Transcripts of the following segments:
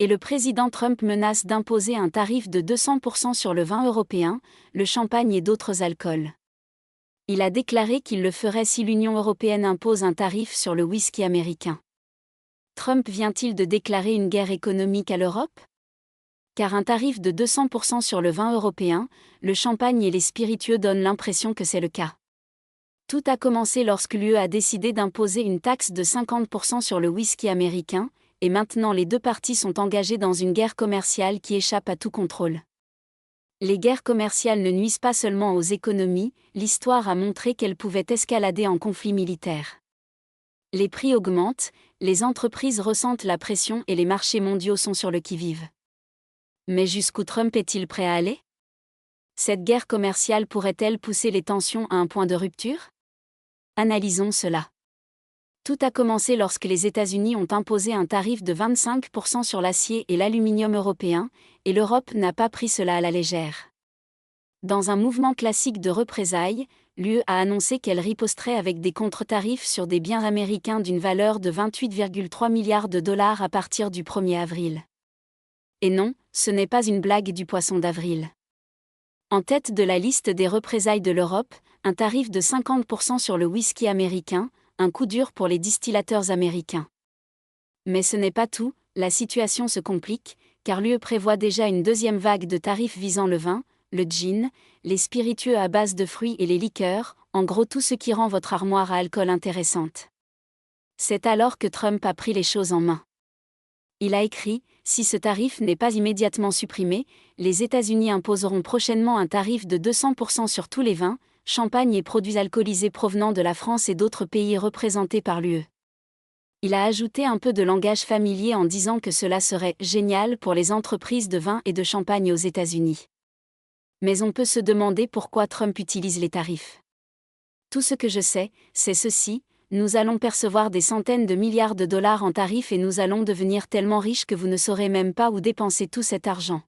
Et le président Trump menace d'imposer un tarif de 200% sur le vin européen, le champagne et d'autres alcools. Il a déclaré qu'il le ferait si l'Union européenne impose un tarif sur le whisky américain. Trump vient-il de déclarer une guerre économique à l'Europe? Car un tarif de 200% sur le vin européen, le champagne et les spiritueux donnent l'impression que c'est le cas. Tout a commencé lorsque l'UE a décidé d'imposer une taxe de 50% sur le whisky américain, et maintenant les deux parties sont engagées dans une guerre commerciale qui échappe à tout contrôle. Les guerres commerciales ne nuisent pas seulement aux économies, l'histoire a montré qu'elles pouvaient escalader en conflit militaire. Les prix augmentent, les entreprises ressentent la pression et les marchés mondiaux sont sur le qui-vive. Mais jusqu'où Trump est-il prêt à aller? Cette guerre commerciale pourrait-elle pousser les tensions à un point de rupture? Analysons cela. Tout a commencé lorsque les États-Unis ont imposé un tarif de 25% sur l'acier et l'aluminium européen, et l'Europe n'a pas pris cela à la légère. Dans un mouvement classique de représailles, l'UE a annoncé qu'elle riposterait avec des contre-tarifs sur des biens américains d'une valeur de 28,3 milliards de dollars à partir du 1er avril. Et non, ce n'est pas une blague du poisson d'avril. En tête de la liste des représailles de l'Europe, un tarif de 50% sur le whisky américain, un coup dur pour les distillateurs américains. Mais ce n'est pas tout, la situation se complique, car l'UE prévoit déjà une deuxième vague de tarifs visant le vin, le gin, les spiritueux à base de fruits et les liqueurs, en gros tout ce qui rend votre armoire à alcool intéressante. C'est alors que Trump a pris les choses en main. Il a écrit, si ce tarif n'est pas immédiatement supprimé, les États-Unis imposeront prochainement un tarif de 200% sur tous les vins, champagne et produits alcoolisés provenant de la France et d'autres pays représentés par l'UE. Il a ajouté un peu de langage familier en disant que cela serait « génial » pour les entreprises de vin et de champagne aux États-Unis. Mais on peut se demander pourquoi Trump utilise les tarifs. Tout ce que je sais, c'est ceci, nous allons percevoir des centaines de milliards de dollars en tarifs et nous allons devenir tellement riches que vous ne saurez même pas où dépenser tout cet argent.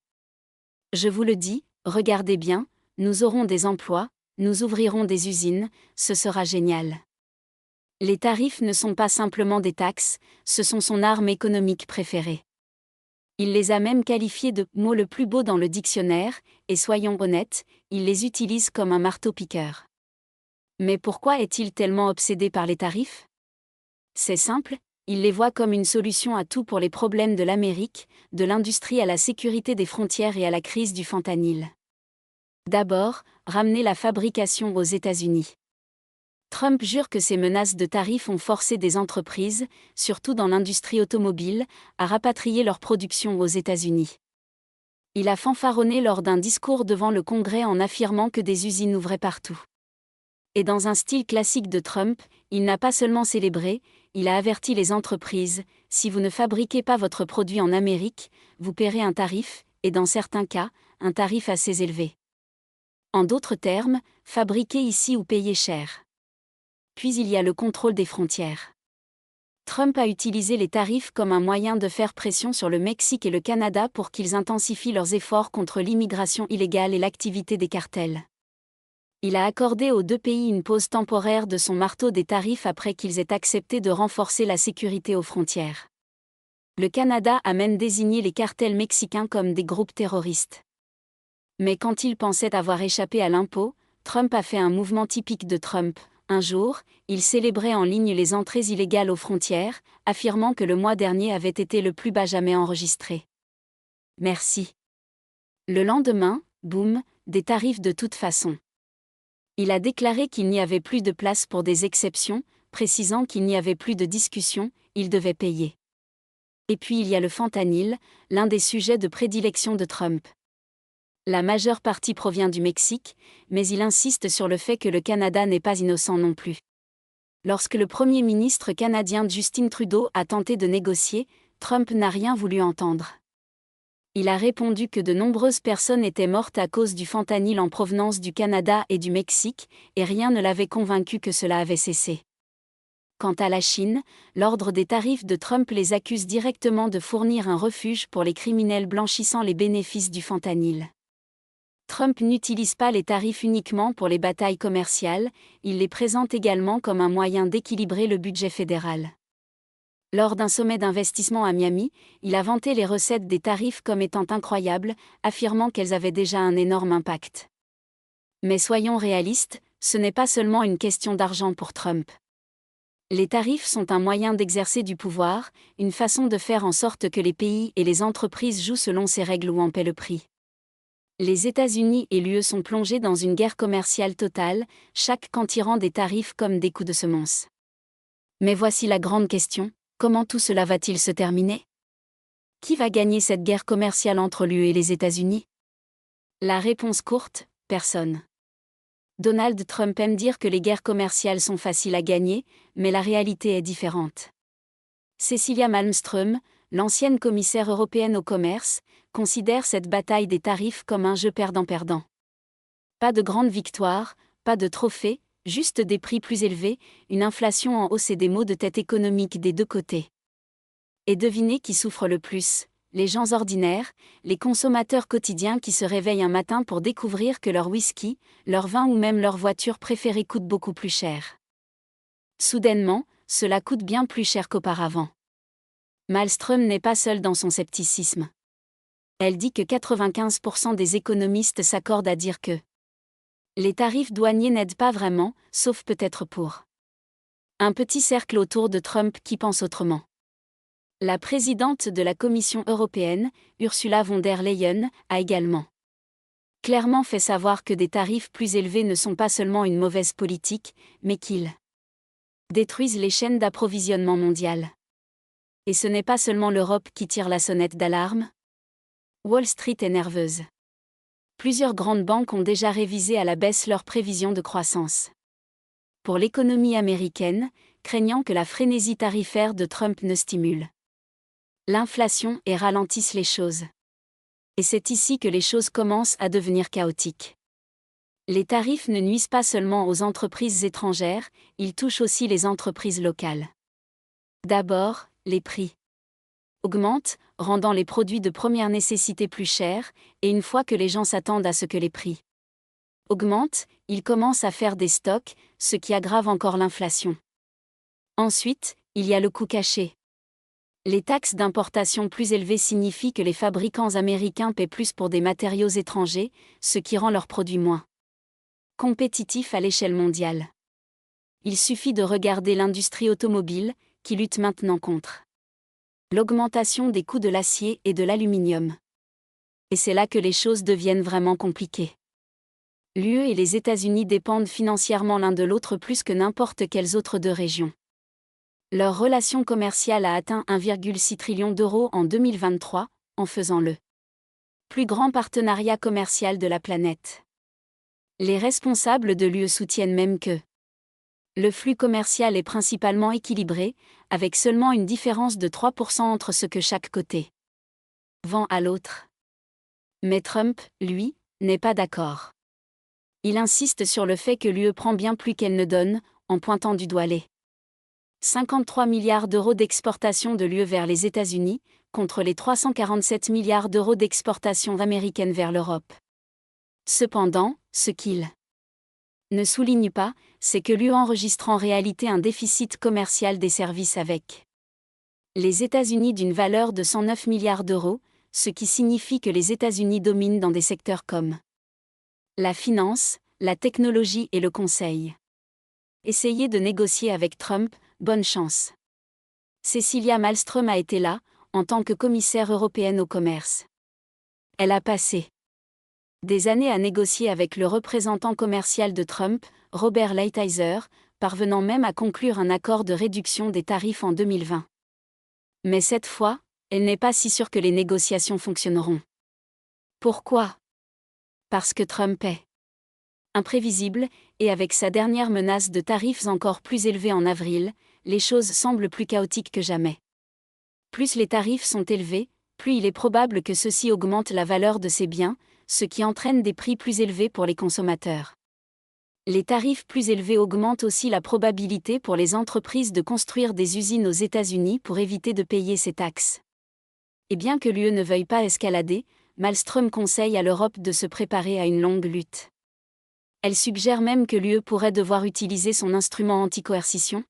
Je vous le dis, regardez bien, nous aurons des emplois, nous ouvrirons des usines, ce sera génial. Les tarifs ne sont pas simplement des taxes, ce sont son arme économique préférée. Il les a même qualifiés de « mot le plus beau dans le dictionnaire », et soyons honnêtes, il les utilise comme un marteau-piqueur. Mais pourquoi est-il tellement obsédé par les tarifs? C'est simple, il les voit comme une solution à tout pour les problèmes de l'Amérique, de l'industrie à la sécurité des frontières et à la crise du fentanyl. D'abord, ramener la fabrication aux États-Unis. Trump jure que ces menaces de tarifs ont forcé des entreprises, surtout dans l'industrie automobile, à rapatrier leur production aux États-Unis. Il a fanfaronné lors d'un discours devant le Congrès en affirmant que des usines ouvraient partout. Et dans un style classique de Trump, il n'a pas seulement célébré, il a averti les entreprises, si vous ne fabriquez pas votre produit en Amérique, vous paierez un tarif, et dans certains cas, un tarif assez élevé. En d'autres termes, fabriquez ici ou payez cher. Puis il y a le contrôle des frontières. Trump a utilisé les tarifs comme un moyen de faire pression sur le Mexique et le Canada pour qu'ils intensifient leurs efforts contre l'immigration illégale et l'activité des cartels. Il a accordé aux deux pays une pause temporaire de son marteau des tarifs après qu'ils aient accepté de renforcer la sécurité aux frontières. Le Canada a même désigné les cartels mexicains comme des groupes terroristes. Mais quand il pensait avoir échappé à l'impôt, Trump a fait un mouvement typique de Trump. Un jour, il célébrait en ligne les entrées illégales aux frontières, affirmant que le mois dernier avait été le plus bas jamais enregistré. Merci. Le lendemain, boum, des tarifs de toute façon. Il a déclaré qu'il n'y avait plus de place pour des exceptions, précisant qu'il n'y avait plus de discussion, il devait payer. Et puis il y a le fentanyl, l'un des sujets de prédilection de Trump. La majeure partie provient du Mexique, mais il insiste sur le fait que le Canada n'est pas innocent non plus. Lorsque le Premier ministre canadien Justin Trudeau a tenté de négocier, Trump n'a rien voulu entendre. Il a répondu que de nombreuses personnes étaient mortes à cause du fentanyl en provenance du Canada et du Mexique, et rien ne l'avait convaincu que cela avait cessé. Quant à la Chine, l'ordre des tarifs de Trump les accuse directement de fournir un refuge pour les criminels blanchissant les bénéfices du fentanyl. Trump n'utilise pas les tarifs uniquement pour les batailles commerciales, il les présente également comme un moyen d'équilibrer le budget fédéral. Lors d'un sommet d'investissement à Miami, il a vanté les recettes des tarifs comme étant incroyables, affirmant qu'elles avaient déjà un énorme impact. Mais soyons réalistes, ce n'est pas seulement une question d'argent pour Trump. Les tarifs sont un moyen d'exercer du pouvoir, une façon de faire en sorte que les pays et les entreprises jouent selon ces règles ou en paient le prix. Les États-Unis et l'UE sont plongés dans une guerre commerciale totale, chaque camp tirant des tarifs comme des coups de semonce. Mais voici la grande question, comment tout cela va-t-il se terminer? Qui va gagner cette guerre commerciale entre l'UE et les États-Unis? La réponse courte, personne. Donald Trump aime dire que les guerres commerciales sont faciles à gagner, mais la réalité est différente. Cecilia Malmström, l'ancienne commissaire européenne au commerce, considère cette bataille des tarifs comme un jeu perdant-perdant. Pas de grande victoire, pas de trophée, juste des prix plus élevés, une inflation en hausse et des maux de tête économiques des deux côtés. Et devinez qui souffre le plus? Les gens ordinaires, les consommateurs quotidiens qui se réveillent un matin pour découvrir que leur whisky, leur vin ou même leur voiture préférée coûte beaucoup plus cher. Soudainement, cela coûte bien plus cher qu'auparavant. Malmström n'est pas seule dans son scepticisme. Elle dit que 95% des économistes s'accordent à dire que les tarifs douaniers n'aident pas vraiment, sauf peut-être pour un petit cercle autour de Trump qui pense autrement. La présidente de la Commission européenne, Ursula von der Leyen, a également clairement fait savoir que des tarifs plus élevés ne sont pas seulement une mauvaise politique, mais qu'ils détruisent les chaînes d'approvisionnement mondiales. Et ce n'est pas seulement l'Europe qui tire la sonnette d'alarme. Wall Street est nerveuse. Plusieurs grandes banques ont déjà révisé à la baisse leurs prévisions de croissance. Pour l'économie américaine, craignant que la frénésie tarifaire de Trump ne stimule l'inflation et ralentisse les choses. Et c'est ici que les choses commencent à devenir chaotiques. Les tarifs ne nuisent pas seulement aux entreprises étrangères, ils touchent aussi les entreprises locales. D'abord, les prix augmentent, rendant les produits de première nécessité plus chers, et une fois que les gens s'attendent à ce que les prix augmentent, ils commencent à faire des stocks, ce qui aggrave encore l'inflation. Ensuite, il y a le coût caché. Les taxes d'importation plus élevées signifient que les fabricants américains paient plus pour des matériaux étrangers, ce qui rend leurs produits moins compétitifs à l'échelle mondiale. Il suffit de regarder l'industrie automobile, qui lutte maintenant contre l'augmentation des coûts de l'acier et de l'aluminium. Et c'est là que les choses deviennent vraiment compliquées. L'UE et les États-Unis dépendent financièrement l'un de l'autre plus que n'importe quelles autres deux régions. Leur relation commerciale a atteint 1,6 trillion d'euros en 2023, en faisant le plus grand partenariat commercial de la planète. Les responsables de l'UE soutiennent même que le flux commercial est principalement équilibré, avec seulement une différence de 3% entre ce que chaque côté vend à l'autre. Mais Trump, lui, n'est pas d'accord. Il insiste sur le fait que l'UE prend bien plus qu'elle ne donne, en pointant du doigt les 53 milliards d'euros d'exportation de l'UE vers les États-Unis, contre les 347 milliards d'euros d'exportation américaine vers l'Europe. Cependant, ce qu'il ne souligne pas, c'est que l'UE enregistre en réalité un déficit commercial des services avec les États-Unis d'une valeur de 109 milliards d'euros, ce qui signifie que les États-Unis dominent dans des secteurs comme la finance, la technologie et le conseil. Essayez de négocier avec Trump, bonne chance. Cecilia Malmström a été là, en tant que commissaire européenne au commerce. Elle a passé des années à négocier avec le représentant commercial de Trump, Robert Lighthizer, parvenant même à conclure un accord de réduction des tarifs en 2020. Mais cette fois, elle n'est pas si sûre que les négociations fonctionneront. Pourquoi? Parce que Trump est imprévisible, et avec sa dernière menace de tarifs encore plus élevés en avril, les choses semblent plus chaotiques que jamais. Plus les tarifs sont élevés, plus il est probable que ceux-ci augmentent la valeur de ces biens, ce qui entraîne des prix plus élevés pour les consommateurs. Les tarifs plus élevés augmentent aussi la probabilité pour les entreprises de construire des usines aux États-Unis pour éviter de payer ces taxes. Et bien que l'UE ne veuille pas escalader, Malmström conseille à l'Europe de se préparer à une longue lutte. Elle suggère même que l'UE pourrait devoir utiliser son instrument anti-coercition.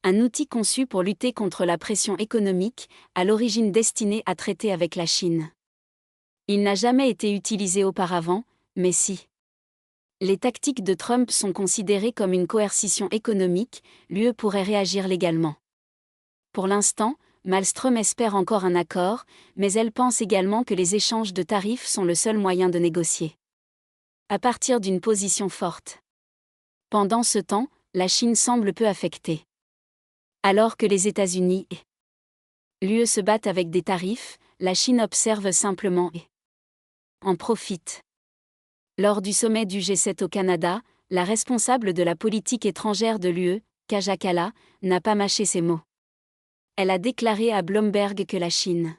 Un outil conçu pour lutter contre la pression économique, à l'origine destiné à traiter avec la Chine. Il n'a jamais été utilisé auparavant, mais si. Les tactiques de Trump sont considérées comme une coercition économique, l'UE pourrait réagir légalement. Pour l'instant, Malmström espère encore un accord, mais elle pense également que les échanges de tarifs sont le seul moyen de négocier. À partir d'une position forte. Pendant ce temps, la Chine semble peu affectée. Alors que les États-Unis et l'UE se battent avec des tarifs, la Chine observe simplement et en profite. Lors du sommet du G7 au Canada, la responsable de la politique étrangère de l'UE, Kaja Kallas, n'a pas mâché ses mots. Elle a déclaré à Bloomberg que la Chine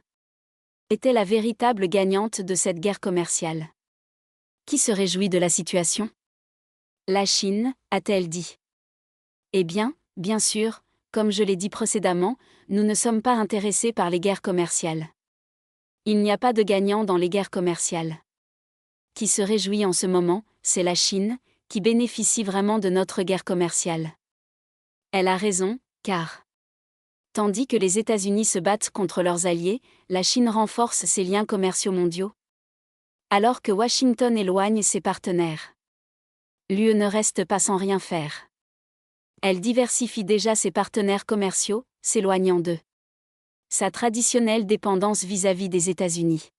était la véritable gagnante de cette guerre commerciale. Qui se réjouit de la situation ? La Chine, a-t-elle dit. Eh bien, bien sûr, comme je l'ai dit précédemment, nous ne sommes pas intéressés par les guerres commerciales. Il n'y a pas de gagnant dans les guerres commerciales. Qui se réjouit en ce moment, c'est la Chine, qui bénéficie vraiment de notre guerre commerciale. Elle a raison, car tandis que les États-Unis se battent contre leurs alliés, la Chine renforce ses liens commerciaux mondiaux. Alors que Washington éloigne ses partenaires, l'UE ne reste pas sans rien faire. Elle diversifie déjà ses partenaires commerciaux, s'éloignant d'eux. Sa traditionnelle dépendance vis-à-vis des États-Unis.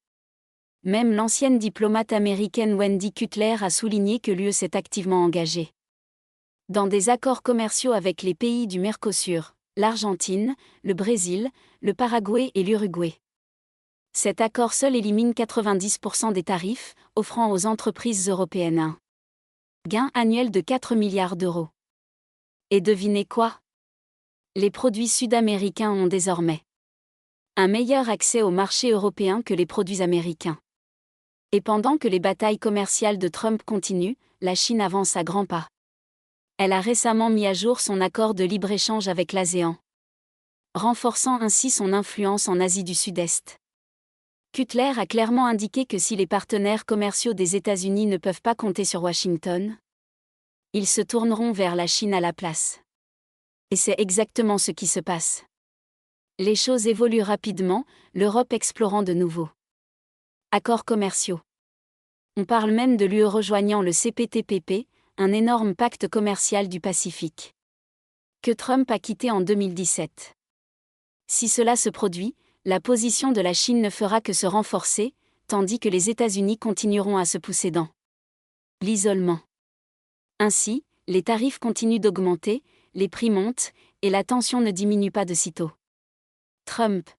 Même l'ancienne diplomate américaine Wendy Cutler a souligné que l'UE s'est activement engagée dans des accords commerciaux avec les pays du Mercosur, l'Argentine, le Brésil, le Paraguay et l'Uruguay. Cet accord seul élimine 90% des tarifs, offrant aux entreprises européennes un gain annuel de 4 milliards d'euros. Et devinez quoi ? Les produits sud-américains ont désormais un meilleur accès au marché européen que les produits américains. Et pendant que les batailles commerciales de Trump continuent, la Chine avance à grands pas. Elle a récemment mis à jour son accord de libre-échange avec l'ASEAN, renforçant ainsi son influence en Asie du Sud-Est. Cutler a clairement indiqué que si les partenaires commerciaux des États-Unis ne peuvent pas compter sur Washington, ils se tourneront vers la Chine à la place. Et c'est exactement ce qui se passe. Les choses évoluent rapidement, l'Europe explorant de nouveaux accords commerciaux. On parle même de l'UE rejoignant le CPTPP, un énorme pacte commercial du Pacifique, que Trump a quitté en 2017. Si cela se produit, la position de la Chine ne fera que se renforcer, tandis que les États-Unis continueront à se pousser dans l'isolement. Ainsi, les tarifs continuent d'augmenter, les prix montent, et la tension ne diminue pas de sitôt. Trump,